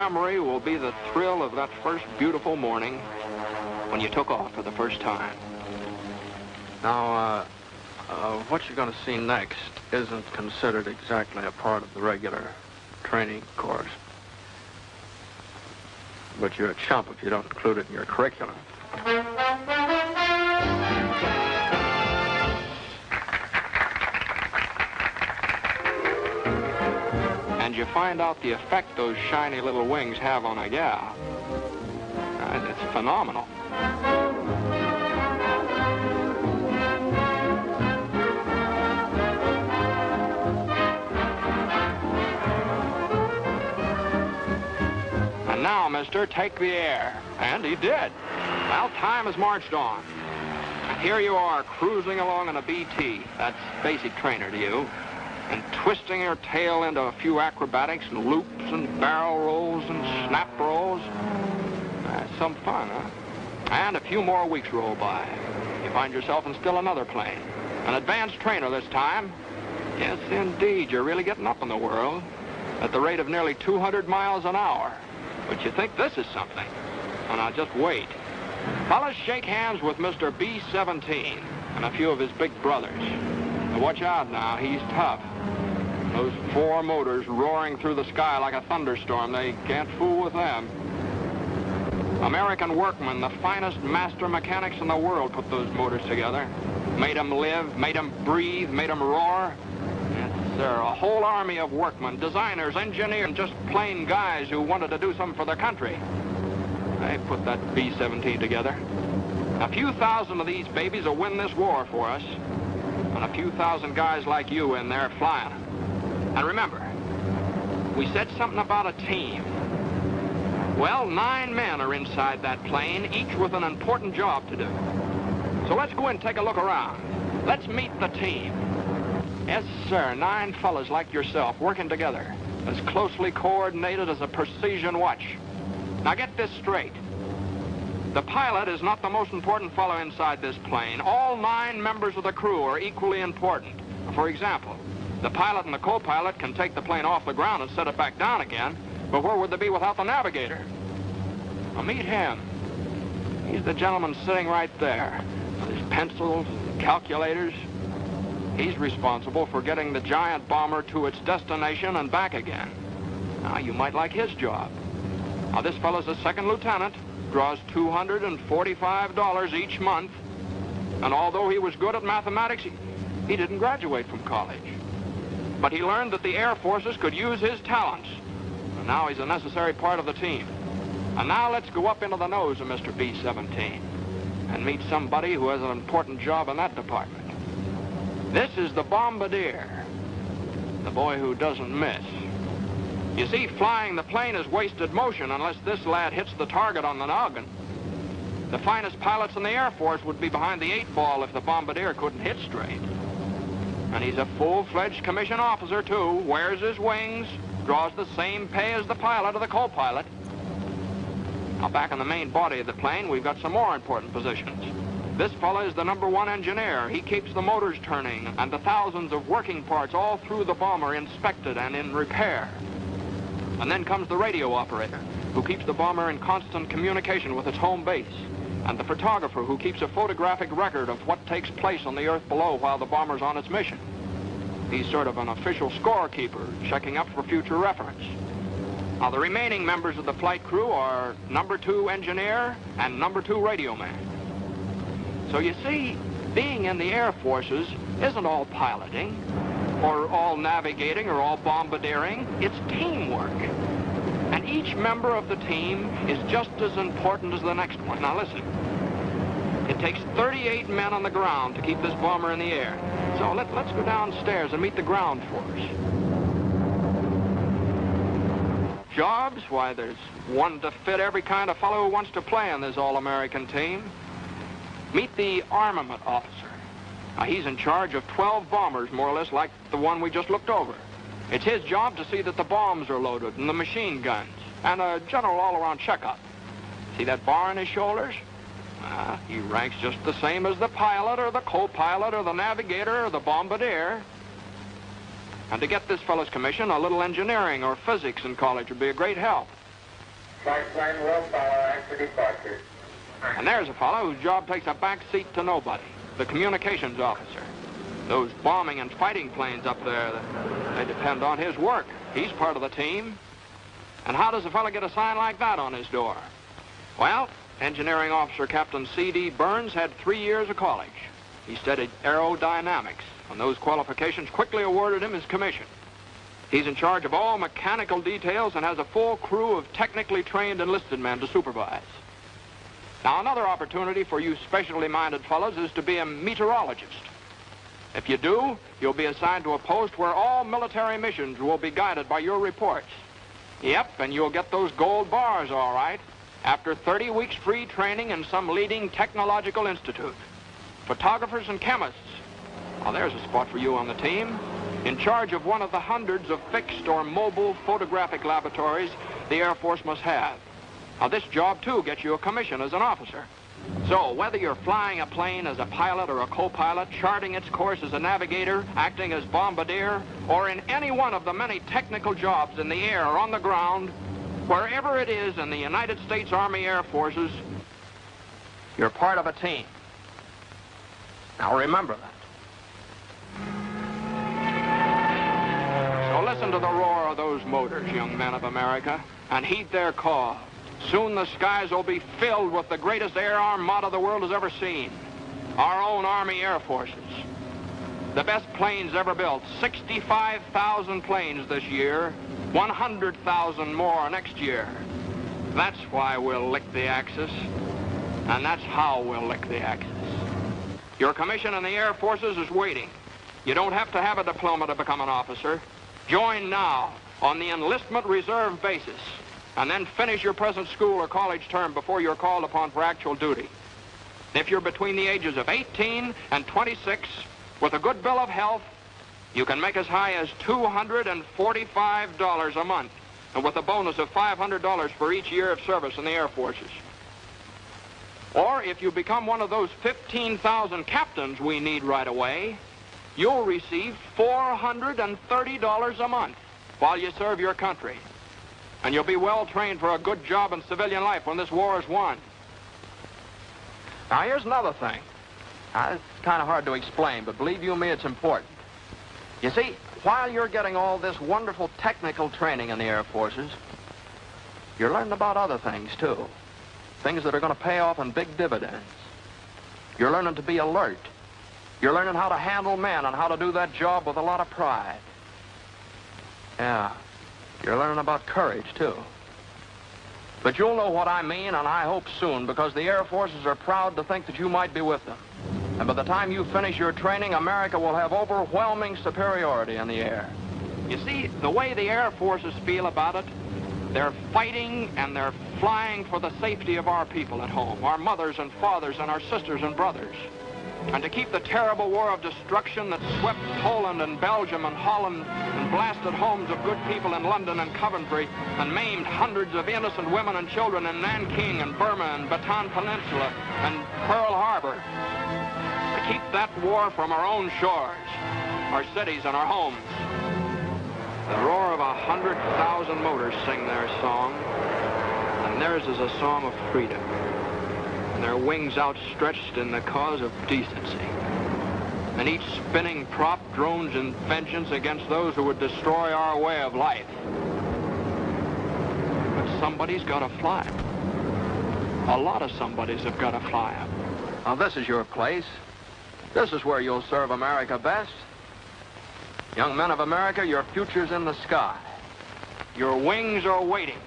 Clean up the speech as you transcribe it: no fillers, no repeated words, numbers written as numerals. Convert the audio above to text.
Memory will be the thrill of that first beautiful morning when you took off for the first time. Now, what you're going to see next isn't considered exactly a part of the regular training course. But you're a chump if you don't include it in your curriculum. And you find out the effect those shiny little wings have on a gal. It's phenomenal. And now, mister, take the air. And he did. Well, time has marched on. And here you are, cruising along in a BT. That's basic trainer to you. And twisting your tail into a few acrobatics and loops and barrel rolls and snap rolls. That's some fun, huh? And a few more weeks roll by. You find yourself in still another plane. An advanced trainer this time. Yes, indeed, you're really getting up in the world at the rate of nearly 200 miles an hour. But you think this is something. Well, now, just wait. Fellas, shake hands with Mr. B-17 and a few of his big brothers. Now, watch out now, he's tough. Those four motors roaring through the sky like a thunderstorm, they can't fool with them. American workmen, the finest master mechanics in the world, put those motors together. Made them live, made them breathe, made them roar. Yes, sir, a whole army of workmen, designers, engineers, and just plain guys who wanted to do something for their country. They put that B-17 together. A few thousand of these babies will win this war for us. And a few thousand guys like you in there flying. And remember, we said something about a team. Well, 9 men are inside that plane, each with an important job to do. So let's go in and take a look around. Let's meet the team. Yes, sir, 9 fellas like yourself working together, as closely coordinated as a precision watch. Now get this straight. The pilot is not the most important fellow inside this plane. All 9 members of the crew are equally important. For example, the pilot and the co-pilot can take the plane off the ground and set it back down again, but where would they be without the navigator? Now meet him. He's the gentleman sitting right there with his pencils and calculators. He's responsible for getting the giant bomber to its destination and back again. Now, you might like his job. Now, this fellow's a second lieutenant, draws $245 each month, and although he was good at mathematics, he didn't graduate from college. But he learned that the Air Forces could use his talents, and now he's a necessary part of the team. And now let's go up into the nose of Mr. B-17 and meet somebody who has an important job in that department. This is the bombardier, the boy who doesn't miss. You see, flying the plane is wasted motion unless this lad hits the target on the noggin. The finest pilots in the Air Force would be behind the 8 ball if the bombardier couldn't hit straight. And he's a full-fledged commissioned officer, too, wears his wings, draws the same pay as the pilot or the co-pilot. Now, back in the main body of the plane, we've got some more important positions. This fella is the #1 engineer. He keeps the motors turning and the thousands of working parts all through the bomber inspected and in repair. And then comes the radio operator, who keeps the bomber in constant communication with its home base, and the photographer, who keeps a photographic record of what takes place on the earth below while the bomber's on its mission. He's sort of an official scorekeeper, checking up for future reference. Now, the remaining members of the flight crew are #2 engineer and #2 radio man. So you see, being in the Air Forces isn't all piloting, or all navigating, or all bombardiering. It's teamwork. And each member of the team is just as important as the next one. Now listen, it takes 38 men on the ground to keep this bomber in the air. So let's go downstairs and meet the ground force. Jobs? Why, there's one to fit every kind of fellow who wants to play on this all-American team. Meet the armament officer. Now, he's in charge of 12 bombers, more or less like the one we just looked over. It's his job to see that the bombs are loaded and the machine guns, and a general all-around checkup. See that bar on his shoulders? He ranks just the same as the pilot or the co-pilot or the navigator or the bombardier. And to get this fellow's commission, a little engineering or physics in college would be a great help. Flight plan will follow after departure. And there's a fellow whose job takes a back seat to nobody, the communications officer. Those bombing and fighting planes up there, they depend on his work. He's part of the team. And how does a fellow get a sign like that on his door? Well, Engineering Officer Captain C.D. Burns had 3 years of college. He studied aerodynamics, and those qualifications quickly awarded him his commission. He's in charge of all mechanical details and has a full crew of technically trained enlisted men to supervise. Now, another opportunity for you specially minded fellows is to be a meteorologist. If you do, you'll be assigned to a post where all military missions will be guided by your reports. Yep, and you'll get those gold bars, all right, after 30 weeks free training in some leading technological institute. Photographers and chemists. Now, there's a spot for you on the team. In charge of one of the hundreds of fixed or mobile photographic laboratories the Air Force must have. Now, this job, too, gets you a commission as an officer. So, whether you're flying a plane as a pilot or a co-pilot, charting its course as a navigator, acting as bombardier, or in any one of the many technical jobs in the air or on the ground, wherever it is in the United States Army Air Forces, you're part of a team. Now, remember that. So listen to the roar of those motors, young men of America, and heed their call. Soon the skies will be filled with the greatest air armada the world has ever seen. Our own Army Air Forces. The best planes ever built. 65,000 planes this year. 100,000 more next year. That's why we'll lick the Axis. And that's how we'll lick the Axis. Your commission in the Air Forces is waiting. You don't have to have a diploma to become an officer. Join now on the enlistment reserve basis. And then finish your present school or college term before you're called upon for actual duty. If you're between the ages of 18 and 26, with a good bill of health, you can make as high as $245 a month, and with a bonus of $500 for each year of service in the Air Forces. Or if you become one of those 15,000 captains we need right away, you'll receive $430 a month while you serve your country. And you'll be well trained for a good job in civilian life when this war is won. Now, here's another thing. It's kind of hard to explain, but believe you me, it's important. You see, while you're getting all this wonderful technical training in the Air Forces, you're learning about other things, too. Things that are going to pay off in big dividends. You're learning to be alert. You're learning how to handle men and how to do that job with a lot of pride. Yeah. You're learning about courage, too. But you'll know what I mean, and I hope soon, because the Air Forces are proud to think that you might be with them. And by the time you finish your training, America will have overwhelming superiority in the air. You see, the way the Air Forces feel about it, they're fighting and they're flying for the safety of our people at home, our mothers and fathers and our sisters and brothers. And to keep the terrible war of destruction that swept Poland and Belgium and Holland and blasted homes of good people in London and Coventry and maimed hundreds of innocent women and children in Nanking and Burma and Bataan Peninsula and Pearl Harbor. To keep that war from our own shores, our cities and our homes. The roar of 100,000 motors sing their song, and theirs is a song of freedom. Their wings outstretched in the cause of decency. And each spinning prop drones in vengeance against those who would destroy our way of life. But somebody's got to fly them. A lot of somebodies have got to fly them. Now, this is your place. This is where you'll serve America best. Young men of America, your future's in the sky. Your wings are waiting.